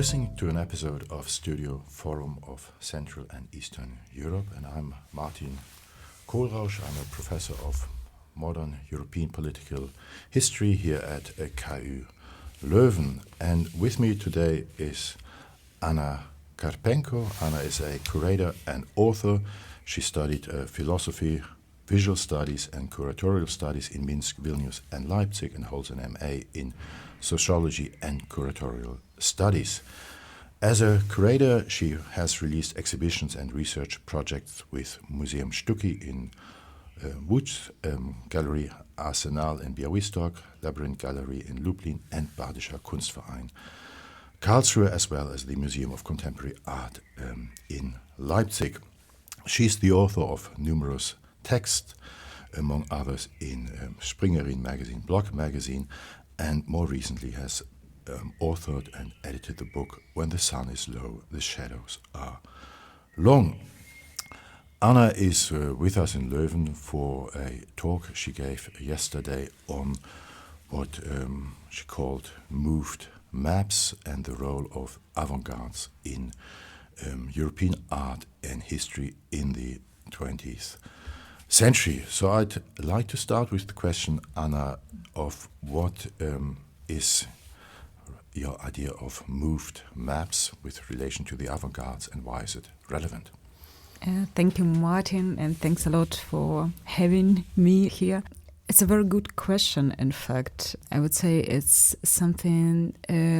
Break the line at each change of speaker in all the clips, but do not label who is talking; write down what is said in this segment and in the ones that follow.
listening to an episode of Studio Forum of Central and Eastern Europe, and I'm Martin Kohlrausch. I'm a professor of modern European political history here at KU Leuven. And with me today is Anna Karpenko. Anna is a curator and author. She studied philosophy, visual studies and curatorial studies in Minsk, Vilnius and Leipzig, and holds an MA in sociology and curatorial studies. As a curator, she has released exhibitions and research projects with Museum Sztuki in Lodz, Gallery Arsenal in Bialystok, Labirynth Gallery in Lublin, and Badischer Kunstverein Karlsruhe, as well as the Museum of Contemporary Art in Leipzig. She's the author of numerous texts, among others in Springerin magazine, Block magazine, and more recently has authored and edited the book When the Sun is Low, the Shadows Are Long. Anna is with us in Leuven for a talk she gave yesterday on what she called moved maps and the role of avant-gardes in European art and history in the 20th century. So I'd like to start with the question, Anna, of what is your idea of moved maps with relation to the avant-gardes and why is it relevant?
Thank you, Martin, and thanks a lot for having me here. It's a very good question, in fact. I would say it's something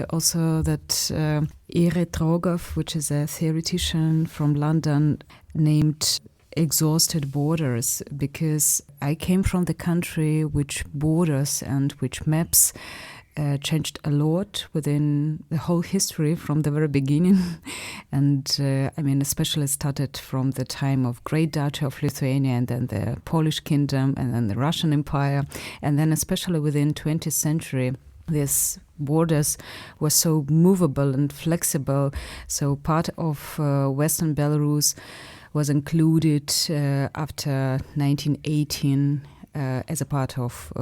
also that Ere Trogoff, which is a theoretician from London, named exhausted borders, because I came from the country which borders and which maps changed a lot within the whole history from the very beginning. And especially started from the time of Great Duchy of Lithuania and then the Polish Kingdom and then the Russian Empire. And then especially within 20th century, these borders were so movable and flexible. So part of Western Belarus was included after 1918 as a part of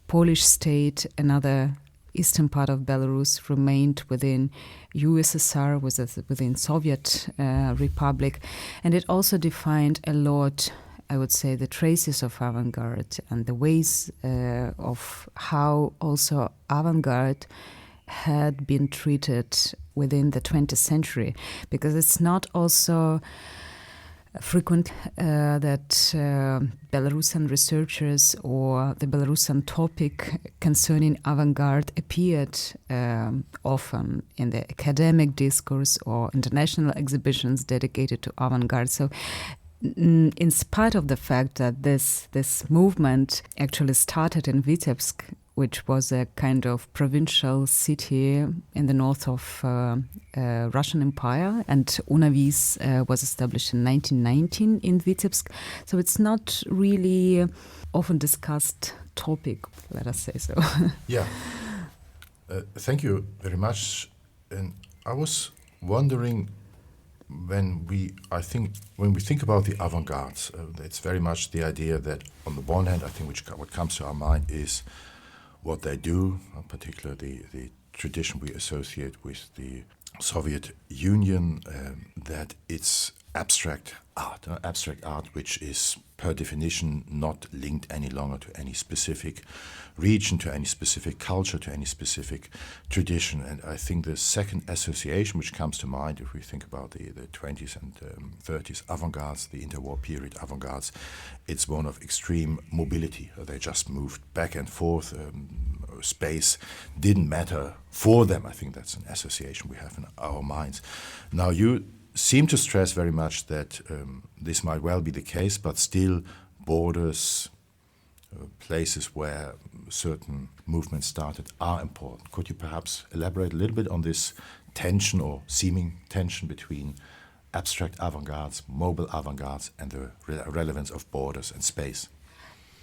Polish state. Another eastern part of Belarus remained within USSR, within Soviet Republic. And it also defined a lot, I would say, the traces of avant-garde and the ways of how also avant-garde had been treated within the 20th century. Because it's not also frequent that Belarusian researchers or the Belarusian topic concerning avant-garde appeared often in the academic discourse or international exhibitions dedicated to avant-garde. So in spite of the fact that this movement actually started in Vitebsk, which was a kind of provincial city in the north of Russian Empire, and UNAVIS was established in 1919 in Vitebsk. So it's not really often discussed topic, let us say so.
Yeah, thank you very much. And I was wondering, when we think about the avant-gardes, it's very much the idea that on the one hand, I think what comes to our mind is what they do, in particular the tradition we associate with the Soviet Union, that it's abstract art which is per definition not linked any longer to any specific region, to any specific culture, to any specific tradition. And I think the second association which comes to mind if we think about the 20s and 30s avant-gardes, the interwar period avant-gardes, it's one of extreme mobility. They just moved back and forth. Space didn't matter for them. I think that's an association we have in our minds. Now you seem to stress very much that this might well be the case, but still borders, places where certain movements started are important. Could you perhaps elaborate a little bit on this tension or seeming tension between abstract avant-gardes, mobile avant-gardes, and the relevance of borders and space?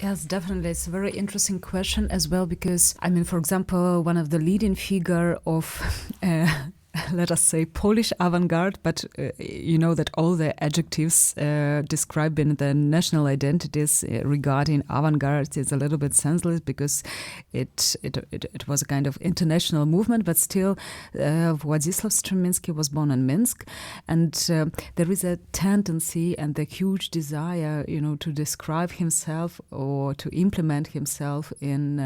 Yes, definitely. It's a very interesting question as well, because, for example, one of the leading figure of let us say, Polish avant-garde, but you know that all the adjectives describing the national identities regarding avant-garde is a little bit senseless because it was a kind of international movement, but still Władysław Strumiński was born in Minsk, and there is a tendency and the huge desire, to describe himself or to implement himself in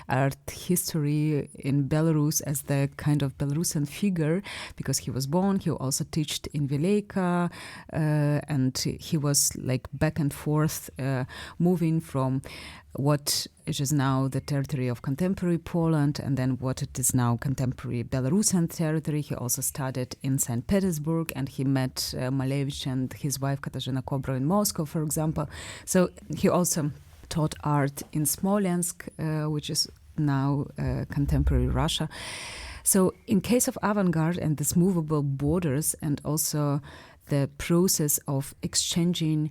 art history in Belarus as the kind of Belarusian figure, because he was born, he also taught in Vilnius, and he was like back and forth moving from what it is now the territory of contemporary Poland and then what it is now contemporary Belarusian territory. He also studied in St. Petersburg, and he met Malevich and his wife Katarzyna Kobro in Moscow, for example. So he also taught art in Smolensk, which is now contemporary Russia. So in case of avant-garde and these movable borders and also the process of exchanging,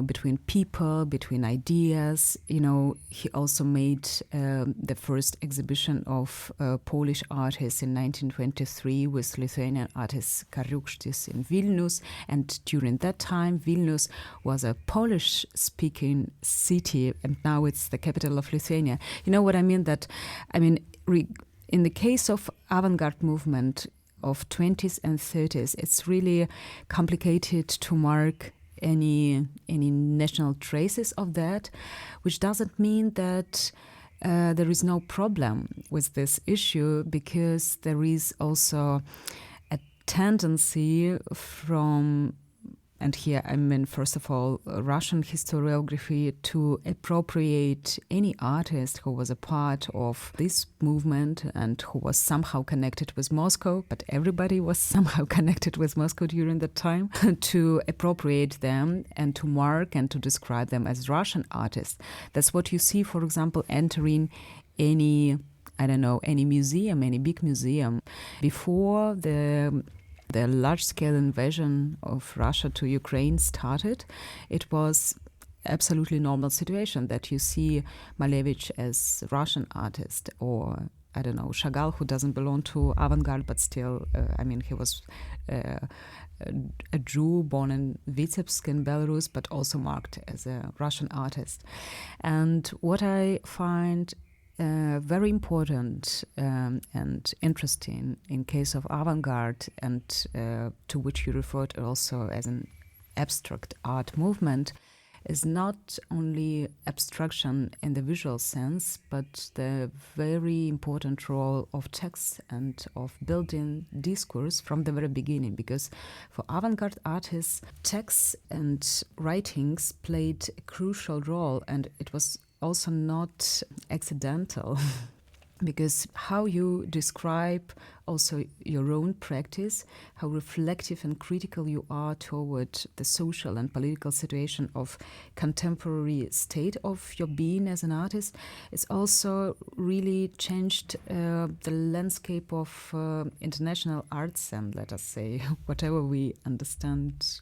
between people, between ideas, he also made the first exhibition of Polish artists in 1923 with Lithuanian artist Karlsruhe in Vilnius. And during that time, Vilnius was a Polish-speaking city, and now it's the capital of Lithuania. You know what I mean? In the case of avant-garde movement of 20s and 30s, it's really complicated to mark any national traces of that, which doesn't mean that there is no problem with this issue, because there is also a tendency from, and here I mean, first of all, Russian historiography, to appropriate any artist who was a part of this movement and who was somehow connected with Moscow, but everybody was somehow connected with Moscow during that time, to appropriate them and to mark and to describe them as Russian artists. That's what you see, for example, entering any museum, any big museum. Before the large-scale invasion of Russia to Ukraine started, it was absolutely normal situation that you see Malevich as Russian artist, or Chagall, who doesn't belong to avant-garde, but still, he was a Jew born in Vitebsk in Belarus, but also marked as a Russian artist. And what I find very important and interesting in case of avant-garde, and to which you referred also as an abstract art movement, is not only abstraction in the visual sense, but the very important role of text and of building discourse from the very beginning. Because for avant-garde artists, texts and writings played a crucial role, and it was also not accidental. Because how you describe also your own practice, how reflective and critical you are toward the social and political situation of contemporary state of your being as an artist, it's also really changed the landscape of international art scene, let us say, whatever we understand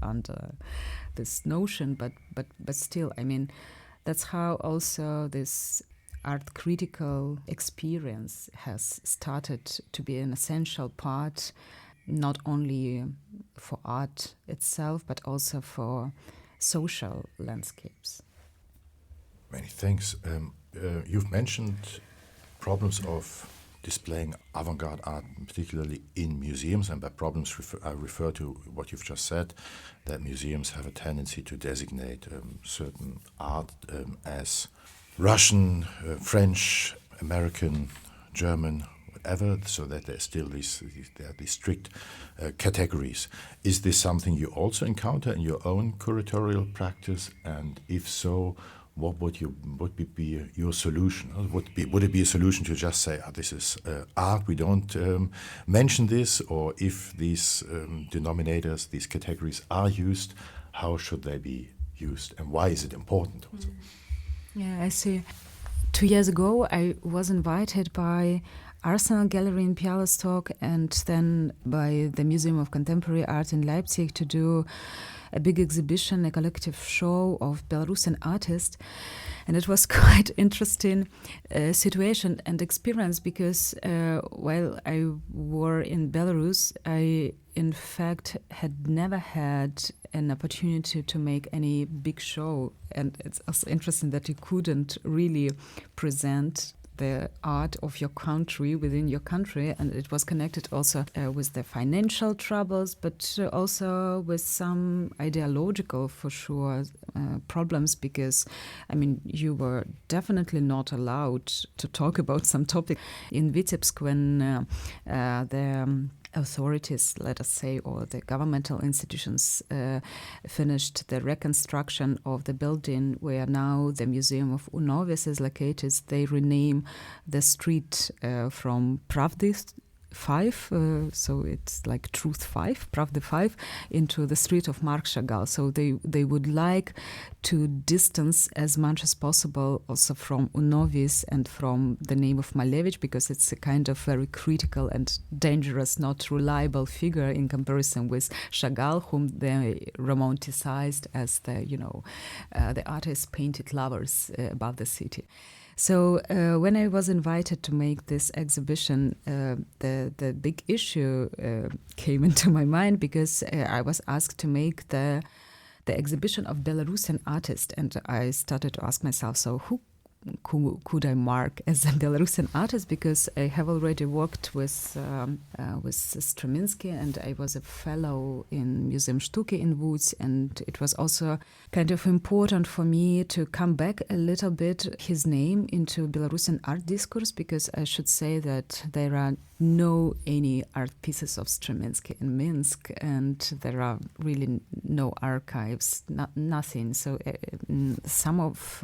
under this notion, but still, that's how also this art critical experience has started to be an essential part, not only for art itself, but also for social landscapes.
Many thanks. You've mentioned problems of displaying avant-garde art, particularly in museums, and by problems I refer to what you've just said, that museums have a tendency to designate certain art as Russian, French, American, German, whatever, so that there's still these strict categories. Is this something you also encounter in your own curatorial practice? And if so, what would be your solution? Would it be a solution to just say, this is art, we don't mention this? Or if these denominators, these categories are used, how should they be used? And why is it important also?
Yeah, I see. 2 years ago, I was invited by Arsenal Gallery in Bialystok, and then by the Museum of Contemporary Art in Leipzig to do a big exhibition, a collective show of Belarusian artists. And it was quite interesting situation and experience because while I were in Belarus, I in fact had never had an opportunity to make any big show. And it's also interesting that you couldn't really present the art of your country within your country, and it was connected also with the financial troubles, but also with some ideological, for sure, problems, because I mean you were definitely not allowed to talk about some topic in Vitebsk when the authorities, let us say, or the governmental institutions finished the reconstruction of the building where now the Museum of Unovis is located. They rename the street from Pravdy 5, so it's like Truth 5, Pravdy 5, into the street of Mark Chagall. So they would like to distance as much as possible also from Unovis and from the name of Malevich, because it's a kind of very critical and dangerous, not reliable figure in comparison with Chagall, whom they romanticized as the, the artist painted lovers above the city. So when I was invited to make this exhibition, the big issue came into my mind, because I was asked to make the exhibition of Belarusian artists, and I started to ask myself, so who could I mark as a Belarusian artist, because I have already worked with Stravinsky, and I was a fellow in Museum Sztuki in Lodz, and it was also kind of important for me to come back a little bit his name into Belarusian art discourse, because I should say that there are no any art pieces of Stravinsky in Minsk, and there are really no archives, nothing. So some of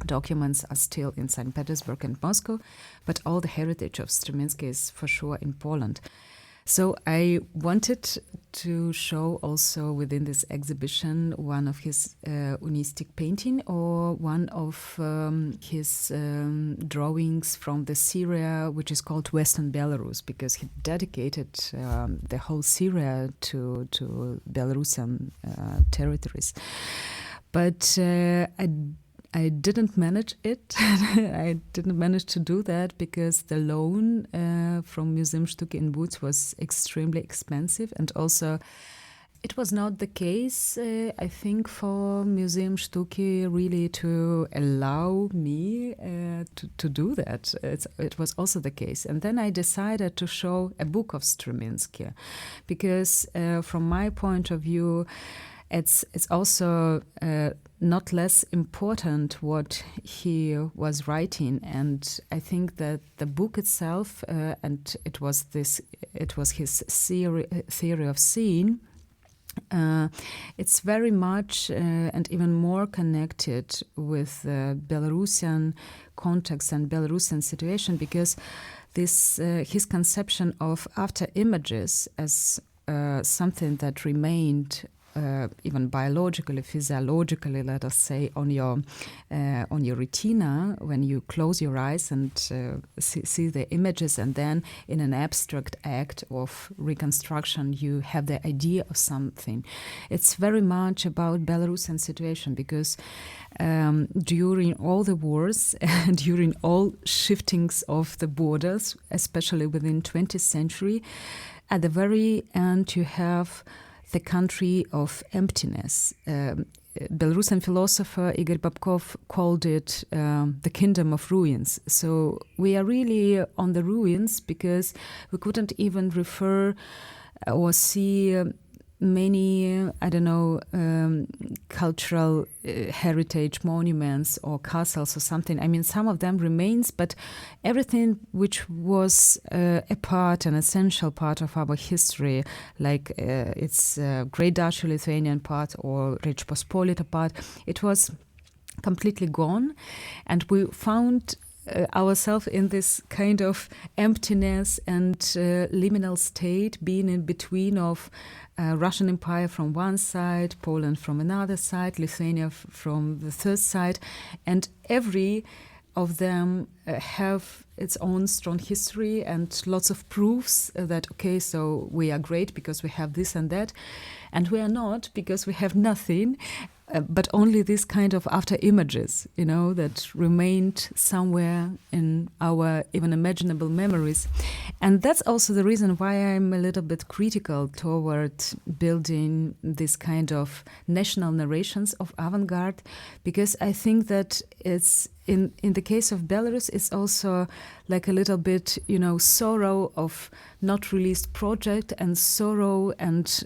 documents are still in St. Petersburg and Moscow, but all the heritage of Stravinsky is for sure in Poland. So I wanted to show also within this exhibition one of his unistic painting, or one of his drawings from the Syria, which is called Western Belarus, because he dedicated the whole Syria to Belarusian territories. But I didn't manage it. I didn't manage to do that because the loan from Museum Sztuki in Lodz was extremely expensive, and also it was not the case, I think, for Museum Sztuki really to allow me to do that. It was also the case. And then I decided to show a book of Stravinsky, because from my point of view, it's also not less important what he was writing, and I think that the book itself, and it was his theory of seeing. It's very much and even more connected with the Belarusian context and Belarusian situation, because this his conception of after images as something that remained even biologically, physiologically, let us say, on your retina when you close your eyes and see the images, and then in an abstract act of reconstruction you have the idea of something. It's very much about Belarusian situation, because during all the wars and during all shiftings of the borders, especially within 20th century, at the very end you have the country of emptiness. Belarusian philosopher Igor Babkov called it the kingdom of ruins. So we are really on the ruins, because we couldn't even refer or see many, cultural heritage monuments or castles or something. I mean, some of them remains, but everything which was an essential part of our history, like its Great Duchy Lithuanian part or Rzeczpospolita part, it was completely gone. And we found ourselves in this kind of emptiness and liminal state, being in between of Russian Empire from one side, Poland from another side, Lithuania from the third side, and every of them have its own strong history and lots of proofs that, okay, so we are great because we have this and that, and we are not because we have nothing, but only this kind of after images, that remained somewhere in our even imaginable memories. And that's also the reason why I'm a little bit critical toward building this kind of national narrations of avant-garde, because I think that it's in the case of Belarus, it's also like a little bit, sorrow of not released project and sorrow and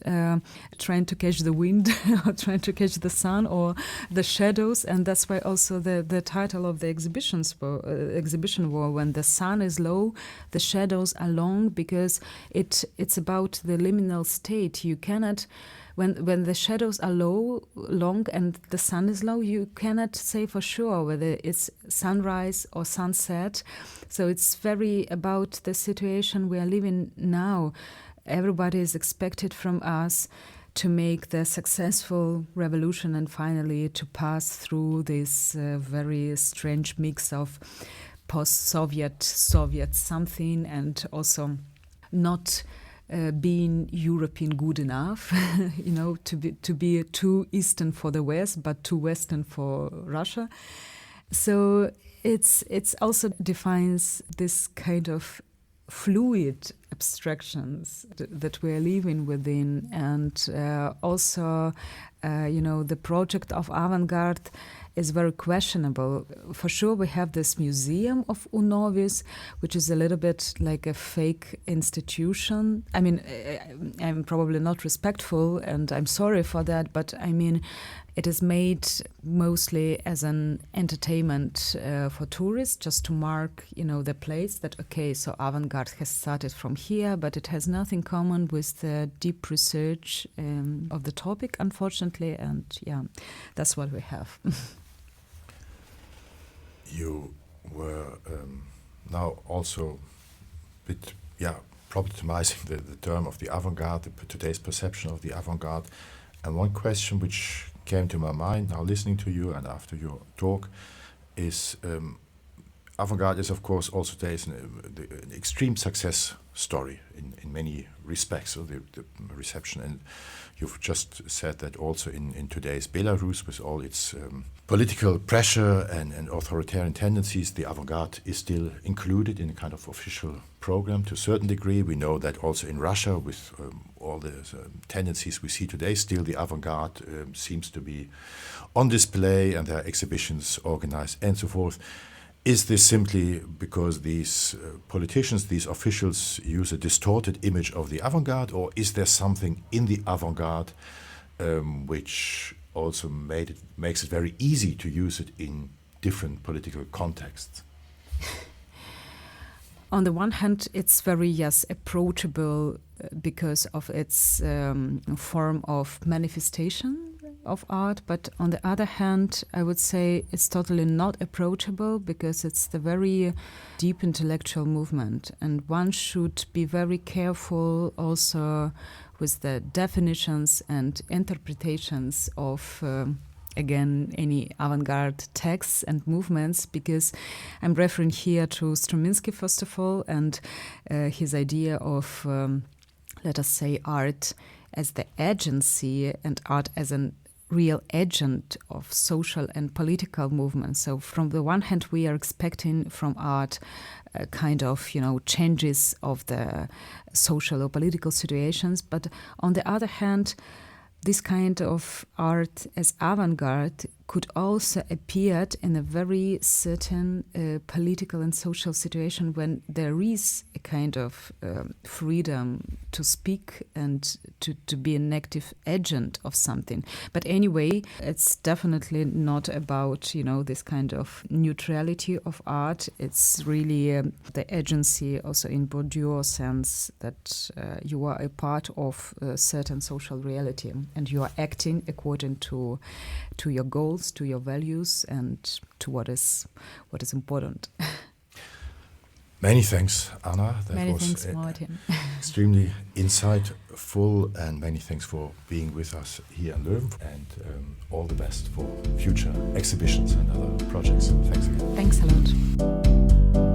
trying to catch the wind or trying to catch the sun or the shadows. And that's why also the title of the exhibition war, when the sun is low, the shadows are long, because it's about the liminal state. You cannot... When the shadows are long, and the sun is low, you cannot say for sure whether it's sunrise or sunset. So it's very about the situation we are living now. Everybody is expected from us to make the successful revolution and finally to pass through this very strange mix of post-Soviet, Soviet something, and also not being European good enough, to be too Eastern for the West, but too Western for Russia. So it's also defines this kind of fluid abstractions that we are living within, and also, the project of avant-garde is very questionable. For sure, we have this museum of Unovis, which is a little bit like a fake institution. I mean, I'm probably not respectful, and I'm sorry for that, but I mean, it is made mostly as an entertainment for tourists, just to mark, the place that, okay, so avant-garde has started from here, but it has nothing common with the deep research of the topic, unfortunately, and yeah, that's what we have.
You were now also a bit, problematizing the term of the avant-garde, today's perception of the avant-garde. And one question which came to my mind now listening to you and after your talk is avant-garde is, of course, also today's an extreme success story in many respects, so the reception. And you've just said that also in today's Belarus, with all its political pressure and authoritarian tendencies, the avant-garde is still included in a kind of official program to a certain degree. We know that also in Russia, with all the tendencies we see today, still the avant-garde seems to be on display, and there are exhibitions organized and so forth. Is this simply because these politicians, these officials, use a distorted image of the avant-garde, or is there something in the avant-garde which also makes it very easy to use it in different political contexts?
On the one hand, it's very, approachable because of its form of manifestation of art, but on the other hand, I would say it's totally not approachable because it's the very deep intellectual movement, and one should be very careful also with the definitions and interpretations of again, any avant-garde texts and movements, because I'm referring here to Struminsky, first of all, and his idea of, let us say, art as the agency and art as a real agent of social and political movements. So from the one hand, we are expecting from art kind of, changes of the social or political situations, but on the other hand, this kind of art as avant-garde could also appear in a very certain political and social situation when there is a kind of freedom to speak and to be an active agent of something. But anyway, it's definitely not about, this kind of neutrality of art. It's really the agency also in Bourdieu sense that you are a part of a certain social reality and you are acting according to your goals, to your values, and to what is important.
Many thanks, Anna.
Many thanks, Martin.
Extremely insightful full, and many thanks for being with us here in Leuven, and all the best for future exhibitions and other projects. Thanks again.
Thanks a lot.